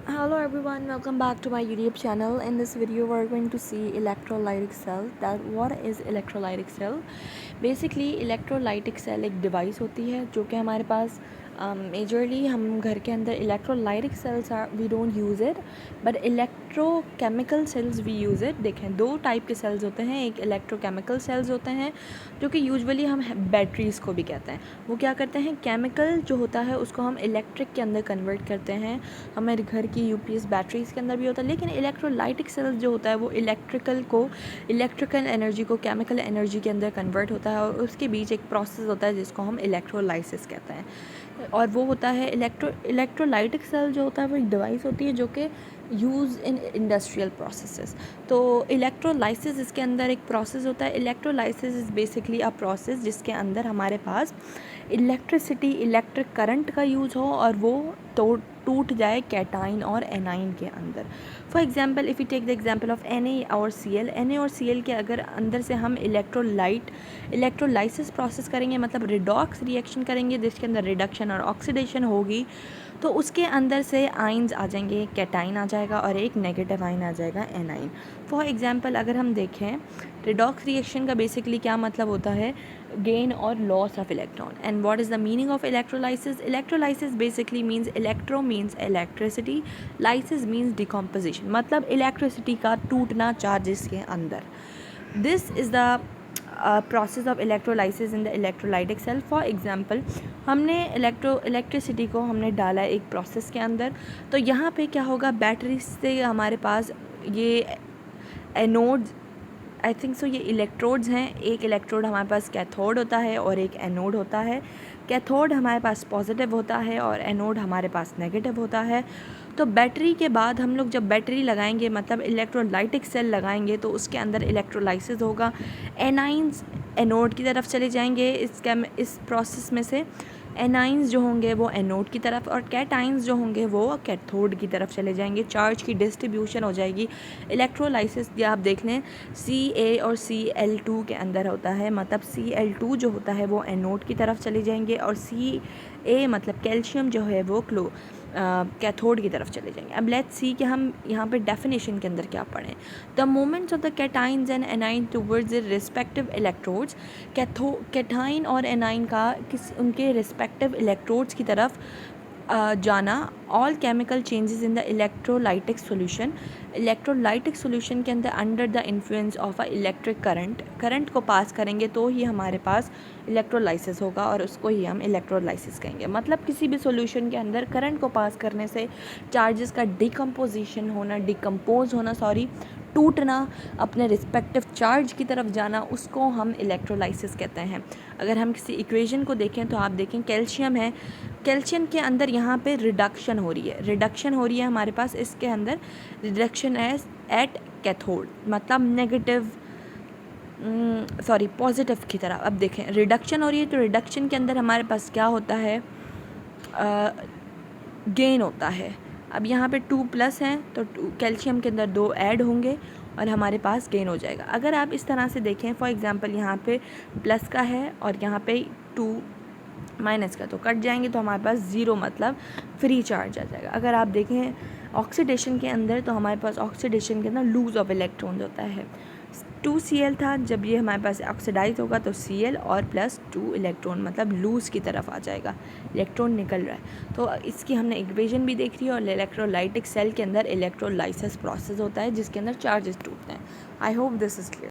Hello everyone, welcome back to my YouTube channel. In this video we're going to see electrolytic cell. That what is electrolytic cell? Basically electrolytic cell एक device होती है जो कि हमारे पास majorly हम घर के अंदर electrolytic cells we don't use it but electrochemical cells we use it. देखें, दो टाइप के सेल्स होते हैं. एक इलेक्ट्रोकेमिकल सेल्स होते हैं जो कि यूजुअली हम बैटरीज़ को भी कहते हैं. वो क्या करते हैं, केमिकल जो होता है उसको हम इलेक्ट्रिक के अंदर कन्वर्ट करते हैं. हमारे घर की यूपीएस बैटरीज़ के अंदर भी होता है. लेकिन इलेक्ट्रोलाइटिक सेल्स जो होता है वो इलेक्ट्रिकल एनर्जी को केमिकल एनर्जी के अंदर कन्वर्ट होता है और उसके बीच एक प्रोसेस होता है जिसको हम इलेक्ट्रोलाइसिस कहते हैं. और वो होता है इलेक्ट्रोलाइटिक सेल जो होता है वो एक डिवाइस होती है जो कि यूज़ इन इंडस्ट्रियल प्रोसेसेस. तो इलेक्ट्रोलाइसिस इसके अंदर एक प्रोसेस होता है. Electrolysis is basically a process जिसके अंदर हमारे पास इलेक्ट्रिक करंट का यूज़ हो और वो टूट जाए कैटाइन और एनाइन के अंदर. For example if you take the example of Na और Cl के अगर अंदर से हम इलेक्ट्रोलाइसिस प्रोसेस करेंगे, मतलब रिडॉक्स रिएक्शन करेंगे जिसके अंदर रिडक्शन और ऑक्सीडेशन होगी, तो उसके अंदर से आइंस आ जाएंगे. एक कैटाइन आ जाएगा और एक नेगेटिव आइन आ जाएगा एनाइन. फॉर एग्जांपल अगर हम देखें रिडॉक्स रिएक्शन का बेसिकली क्या मतलब होता है, gain or loss of electron. And what is the meaning of electrolysis? Electrolysis basically means electro means electricity, lysis means decomposition, मतलब electricity का टूटना चार्जेस के अंदर. This is the process of electrolysis in the electrolytic cell. For example हमने electricity को हमने डाला एक प्रोसेस के अंदर, तो यहाँ पे क्या होगा, बैटरी से हमारे पास ये एनोड्स, आई थिंक सो ये इलेक्ट्रोड्स हैं. एक इलेक्ट्रोड हमारे पास कैथोड होता है और एक एनोड होता है. कैथोड हमारे पास पॉजिटिव होता है और एनोड हमारे पास नेगेटिव होता है. तो बैटरी के बाद हम लोग जब बैटरी लगाएंगे, मतलब इलेक्ट्रोलाइटिक सेल लगाएंगे, तो उसके अंदर इलेक्ट्रोलाइसिस होगा. एनाइंस एनोड की तरफ चले जाएंगे इस प्रोसेस में से. एनाइंस जो होंगे वो एनोड की तरफ और कैटाइंस जो होंगे वो कैथोड की तरफ चले जाएंगे. चार्ज की डिस्ट्रीब्यूशन हो जाएगी. इलेक्ट्रोलाइसिस आप देख लें Ca और Cl2 के अंदर होता है, मतलब Cl2 जो होता है वो एनोड की तरफ चले जाएंगे और Ca मतलब कैल्शियम जो है वो कैथोड की तरफ चले जाएंगे. अब लेट्स सी कि हम यहाँ पे डेफिनेशन के अंदर क्या पढ़ें. The moments of the cations and A9 towards the respective electrodes. Cation और एनाइन का उनके रिस्पेक्टिव इलेक्ट्रोड्स की तरफ जाना. All chemical changes in the electrolytic solution. Electrolytic solution के अंदर under the influence of a electric current को पास करेंगे तो ही हमारे पास इलेक्ट्रोलाइसिस होगा और उसको ही हम इलेक्ट्रोलाइसिस कहेंगे. मतलब किसी भी सोल्यूशन के अंदर करंट को पास करने से चार्जेस का डिकम्पोज होना टूटना, अपने रिस्पेक्टिव चार्ज की तरफ जाना, उसको हम इलेक्ट्रोलाइसिस कहते हैं. अगर हम किसी इक्वेशन को देखें तो आप देखें कैल्शियम है, कैल्शियम के अंदर यहाँ पे रिडक्शन हो रही है हमारे पास. इसके अंदर रिडक्शन एट कैथोड, मतलब पॉजिटिव की तरफ. अब देखें रिडक्शन हो रही है तो रिडक्शन के अंदर हमारे पास क्या होता है, गेन होता है. अब यहाँ पे 2+ हैं तो कैल्शियम के अंदर 2 ऐड होंगे और हमारे पास गेन हो जाएगा. अगर आप इस तरह से देखें, फॉर एग्जांपल यहाँ पे प्लस का है और यहाँ पे 2 माइनस का, तो कट जाएंगे तो हमारे पास 0 मतलब फ्री चार्ज आ जाएगा. अगर आप देखें ऑक्सीडेशन के अंदर तो हमारे पास ऑक्सीडेशन के अंदर लूज ऑफ इलेक्ट्रॉन्स होता है. 2Cl था, जब ये हमारे पास ऑक्सीडाइज होगा तो Cl और +2 इलेक्ट्रॉन मतलब लूज़ की तरफ आ जाएगा, इलेक्ट्रॉन निकल रहा है. तो इसकी हमने इक्वेशन भी देख रही है. और इलेक्ट्रोलाइटिक सेल के अंदर इलेक्ट्रोलाइसिस प्रोसेस होता है जिसके अंदर चार्जेस टूटते हैं. I hope this is clear.